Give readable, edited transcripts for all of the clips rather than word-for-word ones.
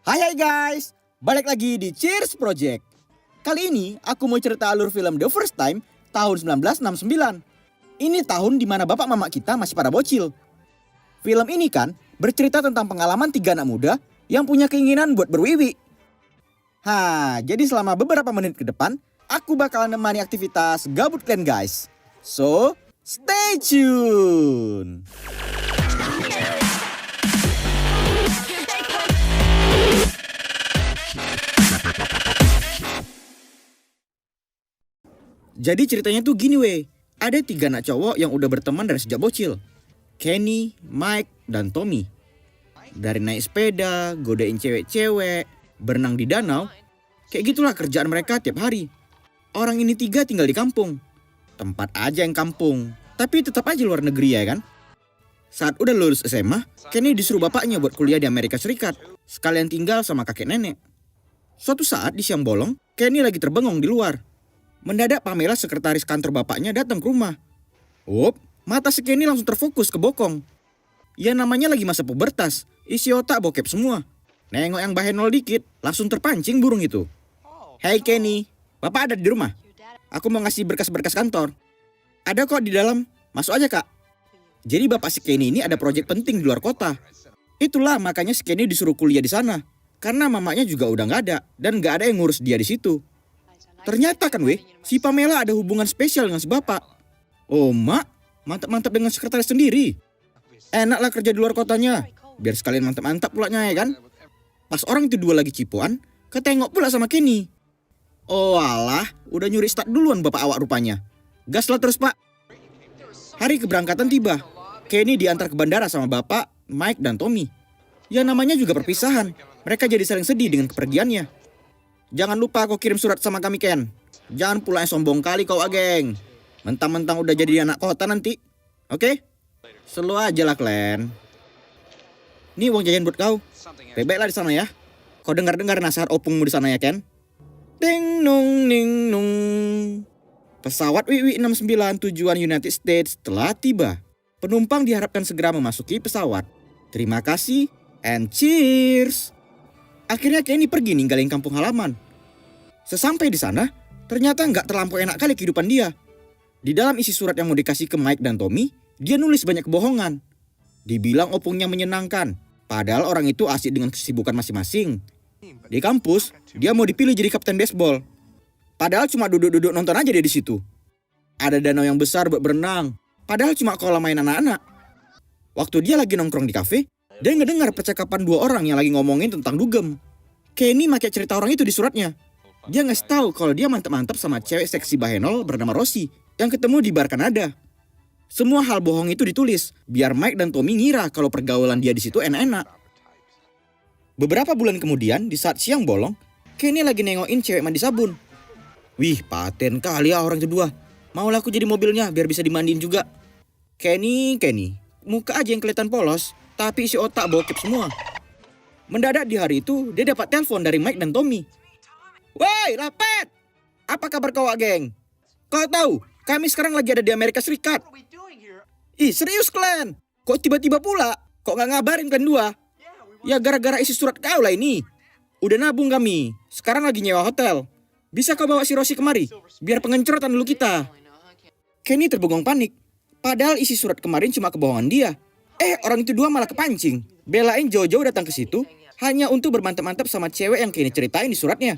Hai guys, balik lagi di Cheers Project. Kali ini aku mau cerita alur film The First Time tahun 1969. Ini tahun dimana bapak mama kita masih pada bocil. Film ini kan bercerita tentang pengalaman tiga anak muda yang punya keinginan buat berwiwi. Jadi selama beberapa menit ke depan, aku bakalan nemani aktivitas gabut kalian guys. So, stay tune. Jadi ceritanya tuh gini weh. Ada tiga anak cowok yang udah berteman dari sejak bocil. Kenny, Mike, dan Tommy. Dari naik sepeda, godain cewek-cewek, berenang di danau. Kayak gitulah kerjaan mereka tiap hari. Orang ini tiga tinggal di kampung. Tempat aja yang kampung. Tapi tetap aja luar negeri ya kan. Saat udah lulus SMA, Kenny disuruh bapaknya buat kuliah di Amerika Serikat. Sekalian tinggal sama kakek nenek. Suatu saat di siang bolong, Kenny lagi terbengong di luar. Mendadak Pamela, sekretaris kantor bapaknya, datang ke rumah. Mata si Kenny langsung terfokus ke bokong. Ya namanya lagi masa pubertas, isi otak bokep semua. Nengok yang bahenol dikit, langsung terpancing burung itu. Hey Kenny, bapak ada di rumah? Aku mau ngasih berkas-berkas kantor. Ada kok di dalam, masuk aja kak. Jadi bapak si Kenny ini ada proyek penting di luar kota. Itulah makanya si Kenny disuruh kuliah di sana. Karena mamanya juga udah gak ada, dan gak ada yang ngurus dia di situ. Ternyata kan weh, si Pamela ada hubungan spesial dengan si bapak. Oh mak, mantap-mantap dengan sekretaris sendiri. Enaklah kerja di luar kotanya, biar sekalian mantap-mantap pulanya ya kan. Pas orang itu dua lagi cipuan, ketengok pula sama Kenny. Oh alah, udah nyuri start duluan bapak awak rupanya. Gaslah terus pak. Hari keberangkatan tiba. Kenny diantar ke bandara sama bapak, Mike dan Tommy. Ya namanya juga perpisahan, mereka jadi saling sedih dengan kepergiannya. Jangan lupa kau kirim surat sama kami Ken. Jangan pula yang sombong kali kau geng. Mentang-mentang udah jadi anak kota nanti. Oke? Selalu aja lah Glenn. Nih uang jajan buat kau. Bebek lah di sana ya. Kau dengar-dengar nasihat opungmu di sana ya Ken. Ding nung ning nung. Pesawat WW69 tujuan United States telah tiba. Penumpang diharapkan segera memasuki pesawat. Terima kasih and cheers. Akhirnya Kenny pergi ninggalin kampung halaman. Sesampai di sana, ternyata nggak terlampau enak kali kehidupan dia. Di dalam isi surat yang mau dikasih ke Mike dan Tommy, dia nulis banyak kebohongan. Dibilang opungnya menyenangkan, padahal orang itu asik dengan kesibukan masing-masing. Di kampus, dia mau dipilih jadi kapten baseball. Padahal cuma duduk-duduk nonton aja dia di situ. Ada danau yang besar buat berenang, padahal cuma kolam main anak-anak. Waktu dia lagi nongkrong di kafe, dia ngedengar percakapan dua orang yang lagi ngomongin tentang dugem. Kenny pakai cerita orang itu di suratnya. Dia ngasih tahu kalau dia mantap-mantap sama cewek seksi bahenol bernama Rosie yang ketemu di bar Kanada. Semua hal bohong itu ditulis biar Mike dan Tommy ngira kalau pergaulan dia di situ enak-enak. Beberapa bulan kemudian, di saat siang bolong, Kenny lagi nengokin cewek mandi sabun. Wih, paten kali ya orang kedua. Maulah aku jadi mobilnya biar bisa dimandiin juga. Kenny, muka aja yang kelihatan polos. Tapi isi otak bokep semua. Mendadak di hari itu, dia dapat telepon dari Mike dan Tommy. Woi, Lapet! Apa kabar kau, geng? Kau tahu, kami sekarang lagi ada di Amerika Serikat. Ih, serius, Glenn? Kok tiba-tiba pula? Kok gak ngabarin kalian dua? Ya gara-gara isi surat kau lah ini. Udah nabung kami. Sekarang lagi nyewa hotel. Bisa kau bawa si Rosie kemari? Biar pengencrotan dulu kita. Kenny terbengong panik. Padahal isi surat kemarin cuma kebohongan dia. Orang itu dua malah kepancing. Belain jauh-jauh datang ke situ hanya untuk bermantap-mantap sama cewek yang Kenny ceritain di suratnya.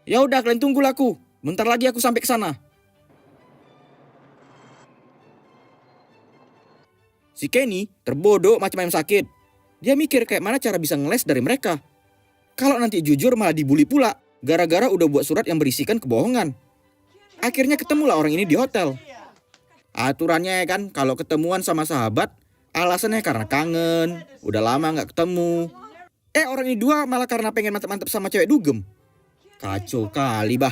Ya udah kalian tunggu aku. Bentar lagi aku sampai ke sana. Si Kenny terbodoh macam ayam sakit. Dia mikir kayak mana cara bisa ngeles dari mereka. Kalau nanti jujur malah dibully pula gara-gara udah buat surat yang berisikan kebohongan. Akhirnya ketemulah orang ini di hotel. Aturannya ya kan kalau ketemuan sama sahabat, alasannya karena kangen, udah lama gak ketemu. Orang ini dua malah karena pengen mantap-mantap sama cewek dugem. Kacau kali bah.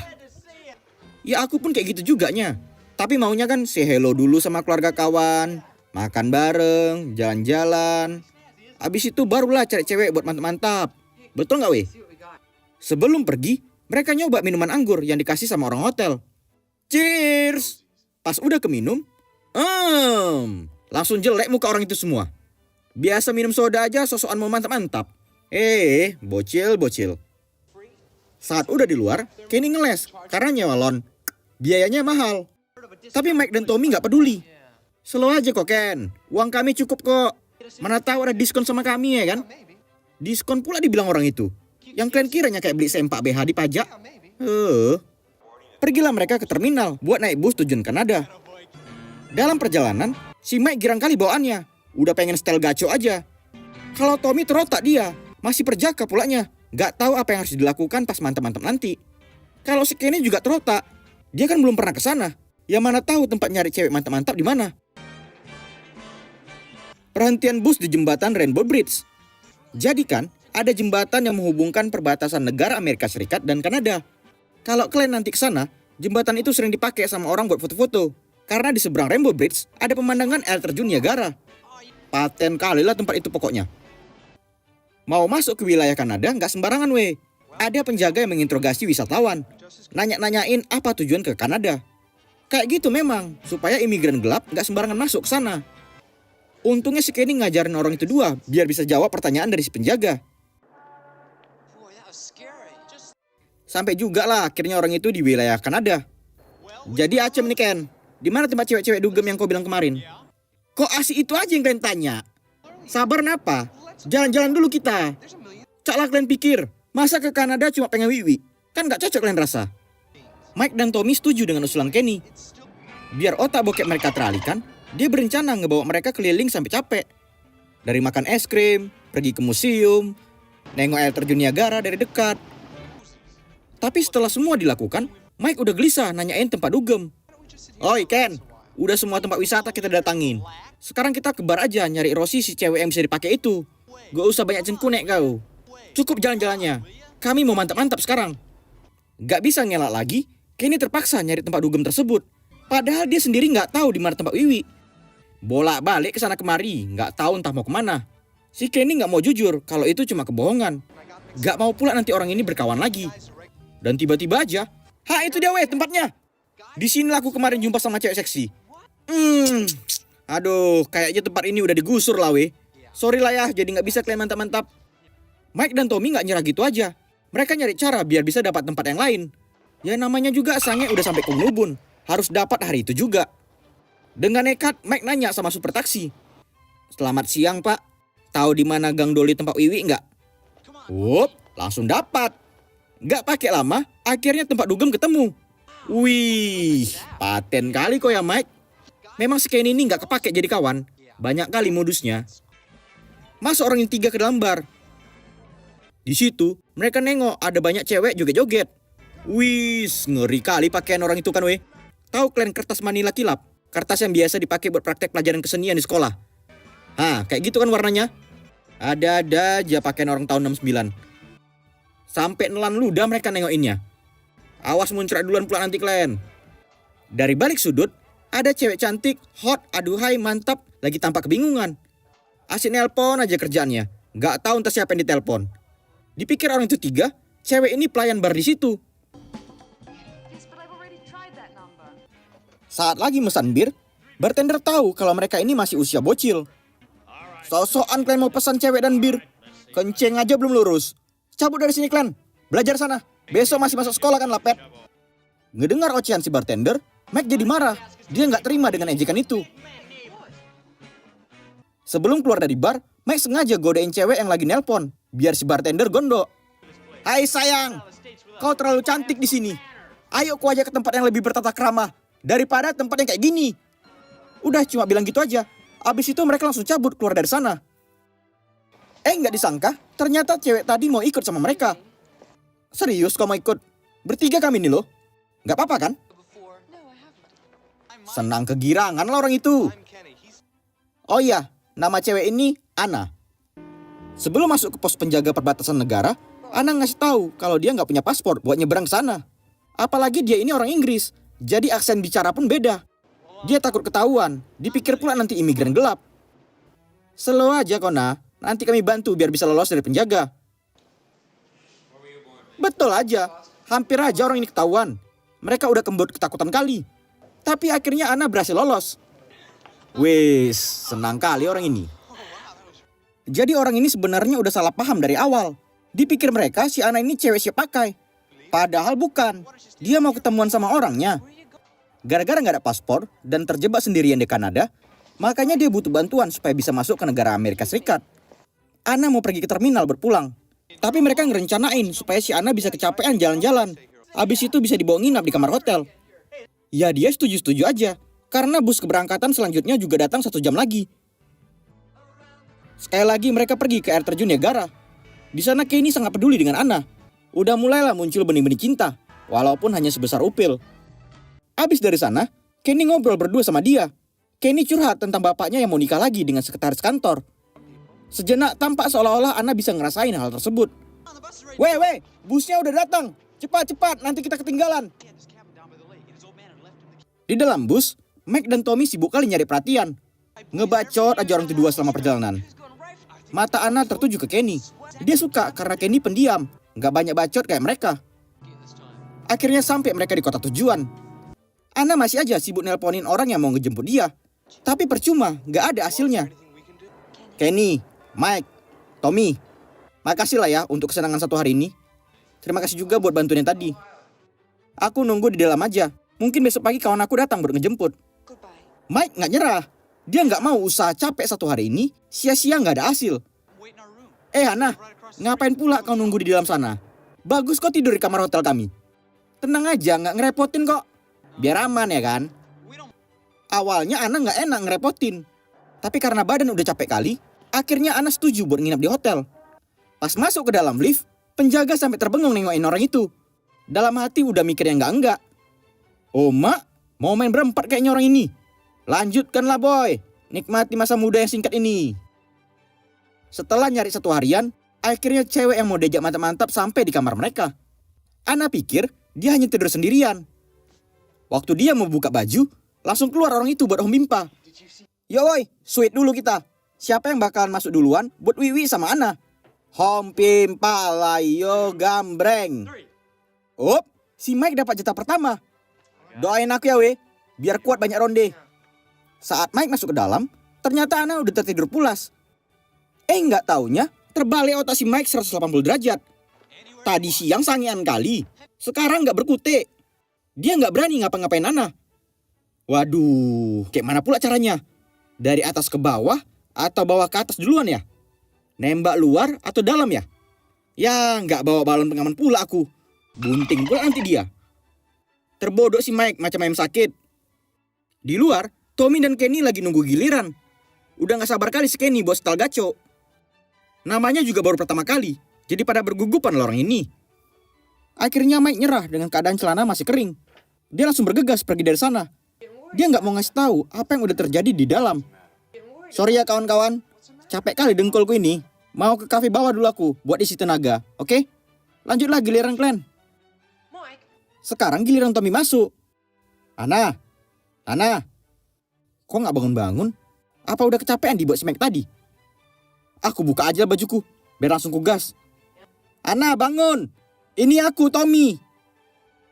Ya aku pun kayak gitu juga nya. Tapi maunya kan say hello dulu sama keluarga kawan, makan bareng, jalan-jalan. Abis itu barulah cari cewek buat mantap-mantap. Betul gak weh? Sebelum pergi, mereka nyoba minuman anggur yang dikasih sama orang hotel. Cheers! Pas udah keminum, langsung jelek muka orang itu semua. Biasa minum soda aja sosokan mau mantap-mantap. Bocil. Saat udah di luar, Kenny ngeles karena nyewa lon. Biayanya mahal. Tapi Mike dan Tommy nggak peduli. Slow aja kok Ken, uang kami cukup kok. Mana tahu ada diskon sama kami ya kan? Diskon pula dibilang orang itu. Yang kalian kiranya kayak beli sempak BH di pajak. Pergilah mereka ke terminal buat naik bus tujuan Kanada. Dalam perjalanan, si Mike girang kali bawaannya. Udah pengen setel gaco aja. Kalau Tommy terotak dia, masih perjaka pulanya. Gak tahu apa yang harus dilakukan pas mantap-mantap nanti. Kalau si Kenny juga terotak, dia kan belum pernah ke sana. Ya mana tahu tempat nyari cewek mantap-mantap di mana. Perhentian bus di jembatan Rainbow Bridge. Jadi kan, ada jembatan yang menghubungkan perbatasan negara Amerika Serikat dan Kanada. Kalau kalian nanti ke sana, jembatan itu sering dipakai sama orang buat foto-foto. Karena di seberang Rainbow Bridge ada pemandangan air terjun Niagara. Paten kali lah tempat itu pokoknya. Mau masuk ke wilayah Kanada nggak sembarangan weh. Ada penjaga yang menginterogasi wisatawan. Nanya-nanyain apa tujuan ke Kanada. Kayak gitu memang, supaya imigran gelap nggak sembarangan masuk ke sana. Untungnya si Kenny ngajarin orang itu dua, biar bisa jawab pertanyaan dari si penjaga. Sampai juga lah akhirnya orang itu di wilayah Kanada. Jadi Acem nih Ken, di mana tempat cewek-cewek dugem yang kau bilang kemarin? Kok asik itu aja yang kalian tanya? Sabar napa? Jalan-jalan dulu kita. Caklah kalian pikir, masa ke Kanada cuma pengen wiwi? Kan gak cocok kalian rasa. Mike dan Tommy setuju dengan usulan Kenny. Biar otak bokep mereka teralihkan, dia berencana ngebawa mereka keliling sampai capek. Dari makan es krim, pergi ke museum, nengok air terjun Niagara dari dekat. Tapi setelah semua dilakukan, Mike udah gelisah nanyain tempat dugem. Oi Ken, udah semua tempat wisata kita datangin. Sekarang kita ke bar aja nyari Rosie si cewek yang bisa dipakai itu. Gak usah banyak cengkunek kau. Cukup jalan-jalannya. Kami mau mantap-mantap sekarang. Gak bisa ngelak lagi, Kenny terpaksa nyari tempat dugem tersebut. Padahal dia sendiri gak tahu di mana tempat wiwi. Bolak-balik ke sana kemari, gak tahu entah mau kemana. Si Kenny gak mau jujur kalau itu cuma kebohongan. Gak mau pula nanti orang ini berkawan lagi. Dan tiba-tiba aja, itu dia weh tempatnya. Di sini aku kemarin jumpa sama cewek seksi. Aduh, kayaknya tempat ini udah digusur lah weh. Sorry lah ya, jadi gak bisa kalian mantap-mantap. Mike dan Tommy gak nyerah gitu aja. Mereka nyari cara biar bisa dapat tempat yang lain. Ya namanya juga sange udah sampai ke Ubun. Harus dapat hari itu juga. Dengan nekat, Mike nanya sama supir taksi. Selamat siang pak, tahu di mana Gang Doli tempat wiwi nggak? Wup, langsung dapat. Nggak pakai lama, akhirnya tempat dugem ketemu. Wih, paten kali kok ya Mike. Memang si Kenny ini nggak kepake jadi kawan. Banyak kali modusnya. Masuk orang yang tiga ke dalam bar. Di situ, mereka nengok ada banyak cewek joget-joget. Wih, ngeri kali pakaian orang itu kan weh. Tahu kalian kertas manila kilap? Kertas yang biasa dipakai buat praktek pelajaran kesenian di sekolah. Kayak gitu kan warnanya. Ada-ada aja pakaian orang tahun 69. Sampai nelan ludah mereka nengokinnya. Awas muncrat duluan pula nanti kalian. Dari balik sudut, ada cewek cantik, hot, aduhai, mantap, lagi tampak kebingungan. Asik nelpon aja kerjaannya. Gak tahu entah siapa yang ditelepon. Dipikir orang itu tiga, cewek ini pelayan bar di situ. Saat lagi mesan bir, bartender tahu kalau mereka ini masih usia bocil. So-soan kalian mau pesan cewek dan bir. Kenceng aja belum lurus. Cabut dari sini kalian, belajar sana. Besok masih masuk sekolah kan lapet. Ngedengar ocehan si bartender, Mike jadi marah. Dia gak terima dengan ejekan itu. Sebelum keluar dari bar, Mike sengaja godain cewek yang lagi nelpon, biar si bartender gondok. Hai sayang, kau terlalu cantik di sini. Ayo ku ajak ke tempat yang lebih bertata krama daripada tempat yang kayak gini. Udah cuma bilang gitu aja. Abis itu mereka langsung cabut keluar dari sana. Nggak disangka, ternyata cewek tadi mau ikut sama mereka. Serius kau mau ikut? Bertiga kami nih loh. Nggak apa-apa kan? Senang kegirangan lah orang itu. Oh iya, nama cewek ini Anna. Sebelum masuk ke pos penjaga perbatasan negara, Anna ngasih tahu kalau dia nggak punya paspor buat nyeberang sana. Apalagi dia ini orang Inggris, jadi aksen bicara pun beda. Dia takut ketahuan, dipikir pula nanti imigran gelap. Slow aja Kona, nanti kami bantu biar bisa lolos dari penjaga. Betul aja, hampir aja orang ini ketahuan. Mereka udah kembut ketakutan kali. Tapi akhirnya Anna berhasil lolos. Wes, senang kali orang ini. Jadi orang ini sebenarnya udah salah paham dari awal. Dipikir mereka si Ana ini cewek siap pakai. Padahal bukan. Dia mau ketemuan sama orangnya. Gara-gara nggak ada paspor dan terjebak sendirian di Kanada, makanya dia butuh bantuan supaya bisa masuk ke negara Amerika Serikat. Ana mau pergi ke terminal berpulang. Tapi mereka ngerencanain supaya si Ana bisa kecapean jalan-jalan. Abis itu bisa dibawa nginap di kamar hotel. Ya dia setuju-setuju aja. Karena bus keberangkatan selanjutnya juga datang 1 jam lagi. Sekali lagi mereka pergi ke air terjun Niagara. Di sana Kenny sangat peduli dengan Ana. Udah mulailah muncul benih-benih cinta. Walaupun hanya sebesar upil. Abis dari sana, Kenny ngobrol berdua sama dia. Kenny curhat tentang bapaknya yang mau nikah lagi dengan sekretaris kantor. Sejenak tampak seolah-olah Ana bisa ngerasain hal tersebut. Weh, busnya udah datang. Cepat, nanti kita ketinggalan. Di dalam bus, Mike dan Tommy sibuk kali nyari perhatian. Ngebacot aja orang kedua selama perjalanan. Mata Ana tertuju ke Kenny. Dia suka karena Kenny pendiam, gak banyak bacot kayak mereka. Akhirnya sampai mereka di kota tujuan. Ana masih aja sibuk nelponin orang yang mau ngejemput dia. Tapi percuma, gak ada hasilnya. Kenny, Mike, Tommy, makasih lah ya untuk kesenangan 1 hari ini. Terima kasih juga buat bantuan yang tadi. Aku nunggu di dalam aja. Mungkin besok pagi kawan aku datang buat ngejemput. Mike gak nyerah. Dia gak mau usaha capek 1 hari ini, sia-sia gak ada hasil. Hana, ngapain pula kau nunggu di dalam sana? Bagus kau tidur di kamar hotel kami. Tenang aja, gak ngerepotin kok. Biar aman ya kan? Awalnya Ana gak enak ngerepotin. Tapi karena badan udah capek kali, akhirnya Ana setuju buat nginap di hotel. Pas masuk ke dalam lift, penjaga sampai terbengong nengokin orang itu. Dalam hati udah mikir yang enggak. Oh mak, mau main berempat kayaknya orang ini. Lanjutkanlah boy, nikmati masa muda yang singkat ini. Setelah nyari 1 harian, akhirnya cewek yang mau diajak mantap-mantap sampai di kamar mereka. Ana pikir dia hanya tidur sendirian. Waktu dia mau buka baju, langsung keluar orang itu buat Om. Yo boy, sweet dulu kita. Siapa yang bakalan masuk duluan buat Wiwi sama Ana? Pimpa layo gambreng. Si Mike dapat jatah pertama. Doain aku ya we, biar kuat banyak ronde. Saat Mike masuk ke dalam, ternyata Ana udah tertidur pulas. Nggak taunya terbalik otak si Mike 180 derajat. Tadi siang sangean kali, sekarang nggak berkutik. Dia nggak berani ngapa-ngapain Ana. Waduh, kayak mana pula caranya? Dari atas ke bawah atau bawah ke atas duluan ya? Nembak luar atau dalam ya? Ya nggak bawa balon pengaman pula aku. Bunting pula nanti dia. Terbodoh si Mike macam ayam sakit. Di luar, Tommy dan Kenny lagi nunggu giliran. Udah gak sabar kali si Kenny buat setel gaco. Namanya juga baru pertama kali, jadi pada bergugupan orang ini. Akhirnya Mike nyerah dengan keadaan celana masih kering. Dia langsung bergegas pergi dari sana. Dia gak mau ngasih tahu apa yang udah terjadi di dalam. Sorry ya kawan-kawan, capek kali dengkulku ini. Mau ke kafe bawah dulu aku buat isi tenaga, oke? Lanjutlah giliran kalian. Sekarang giliran Tommy masuk. Ana, kok gak bangun-bangun? Apa udah kecapean dibuat si Mike tadi? Aku buka aja bajuku, biar langsung kugas. Ana bangun, ini aku Tommy.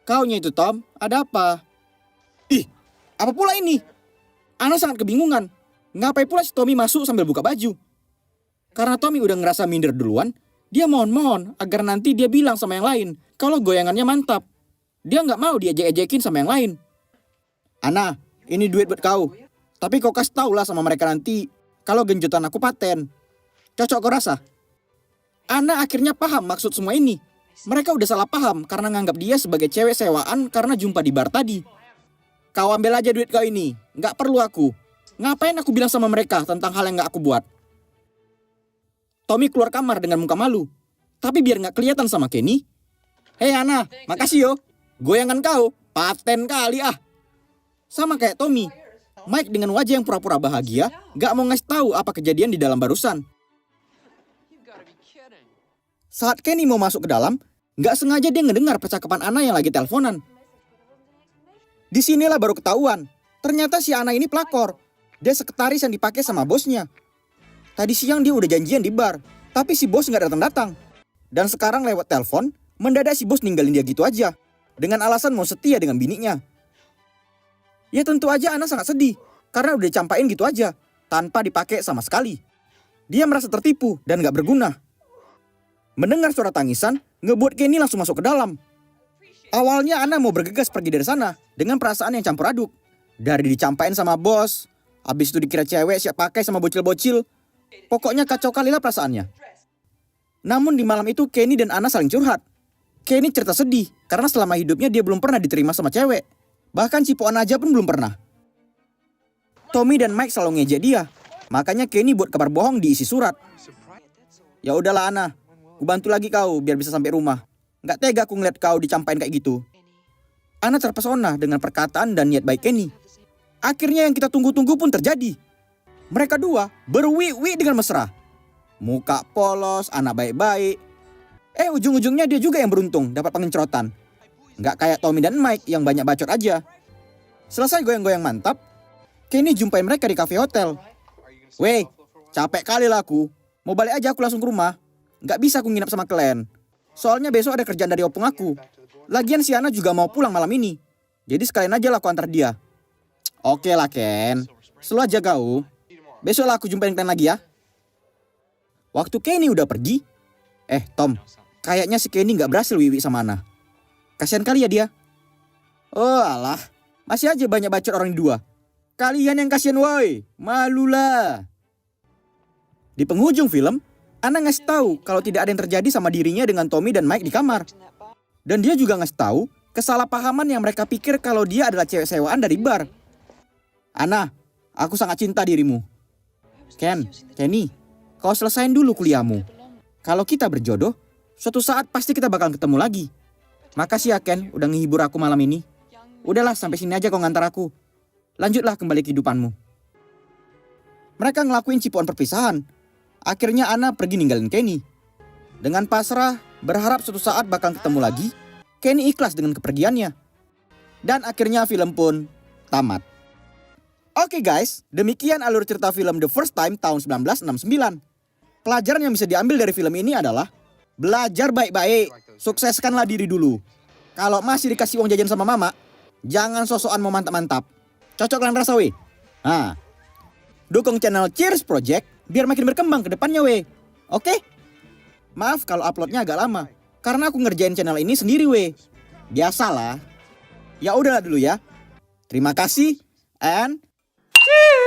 Kaunya itu Tom, ada apa? Ih, apa pula ini? Ana sangat kebingungan. Ngapain pula si Tommy masuk sambil buka baju? Karena Tommy udah ngerasa minder duluan, dia mohon-mohon agar nanti dia bilang sama yang lain kalau goyangannya mantap. Dia gak mau diejek-ejekin sama yang lain. Ana, ini duit buat kau. Tapi kau kasih tau lah sama mereka nanti kalau genjotan aku paten. Cocok kau rasa? Ana akhirnya paham maksud semua ini. Mereka udah salah paham karena nganggap dia sebagai cewek sewaan karena jumpa di bar tadi. Kau ambil aja duit kau ini, gak perlu aku. Ngapain aku bilang sama mereka tentang hal yang gak aku buat? Tommy keluar kamar dengan muka malu. Tapi biar gak kelihatan sama Kenny. Hei Ana, makasih yo. Goyangan kau, paten kali ah. Sama kayak Tommy, Mike dengan wajah yang pura-pura bahagia gak mau ngasih tahu apa kejadian di dalam barusan. Saat Kenny mau masuk ke dalam, gak sengaja dia ngedengar percakapan Ana yang lagi teleponan. Disinilah baru ketahuan, ternyata si Ana ini pelakor. Dia sekretaris yang dipakai sama bosnya. Tadi siang dia udah janjian di bar, tapi si bos gak datang-datang. Dan sekarang lewat telepon, mendadak si bos ninggalin dia gitu aja. Dengan alasan mau setia dengan bininya. Ya tentu aja Ana sangat sedih, karena udah dicampain gitu aja, tanpa dipakai sama sekali. Dia merasa tertipu dan gak berguna. Mendengar suara tangisan, ngebuat Kenny langsung masuk ke dalam. Awalnya Ana mau bergegas pergi dari sana dengan perasaan yang campur aduk. Dari dicampain sama bos, habis itu dikira cewek siap pakai sama bocil-bocil. Pokoknya kacau kali lah perasaannya. Namun di malam itu Kenny dan Ana saling curhat. Kenny cerita sedih karena selama hidupnya dia belum pernah diterima sama cewek. Bahkan cipokan aja pun belum pernah. Tommy dan Mike selalu ngejek dia. Makanya Kenny buat kabar bohong diisi surat. Ya udahlah Ana, ku bantu lagi kau biar bisa sampai rumah. Gak tega aku ngeliat kau dicampain kayak gitu. Ana terpesona dengan perkataan dan niat baik Kenny. Akhirnya yang kita tunggu-tunggu pun terjadi. Mereka dua berwi-wi dengan mesra. Muka polos, anak baik-baik. Ujung-ujungnya dia juga yang beruntung dapat pengencrotan. Gak kayak Tommy dan Mike yang banyak bacot aja. Selesai goyang-goyang mantap, Kenny jumpai mereka di cafe hotel. Weh, capek kali lah aku. Mau balik aja aku langsung ke rumah. Gak bisa aku nginap sama kalian. Soalnya besok ada kerjaan dari opung aku. Lagian si Ana juga mau pulang malam ini. Jadi sekalian aja lah aku antar dia. Oke lah Ken, selalu aja kau. Besok lah aku jumpain kalian lagi ya. Waktu Kenny udah pergi. Tom, kayaknya si Kenny gak berhasil wiwi sama Ana. Kasian kali ya dia. Oh alah, masih aja banyak bacot orang dua. Kalian yang kasihan woi, malulah. Di penghujung film, Ana ngasih tahu kalau tidak ada yang terjadi sama dirinya dengan Tommy dan Mike di kamar. Dan dia juga ngasih tahu kesalahpahaman yang mereka pikir kalau dia adalah cewek sewaan dari bar. Ana, aku sangat cinta dirimu. Kenny, kau selesain dulu kuliahmu. Kalau kita berjodoh, suatu saat pasti kita bakal ketemu lagi. Makasih ya Ken, udah ngehibur aku malam ini. Udahlah, sampai sini aja kau ngantar aku. Lanjutlah kembali kehidupanmu. Mereka ngelakuin cipuan perpisahan. Akhirnya Ana pergi ninggalin Kenny. Dengan pasrah, berharap suatu saat bakal ketemu lagi, Kenny ikhlas dengan kepergiannya. Dan akhirnya film pun tamat. Oke guys, demikian alur cerita film The First Time tahun 1969. Pelajaran yang bisa diambil dari film ini adalah belajar baik-baik, sukseskanlah diri dulu. Kalau masih dikasih uang jajan sama mama, jangan sosokan mau mantap-mantap. Cocok kalian rasa weh? Dukung channel Cheers Project biar makin berkembang ke depannya weh. Oke? Maaf kalau uploadnya agak lama, karena aku ngerjain channel ini sendiri weh. Biasalah. Ya udahlah dulu ya. Terima kasih and cheers!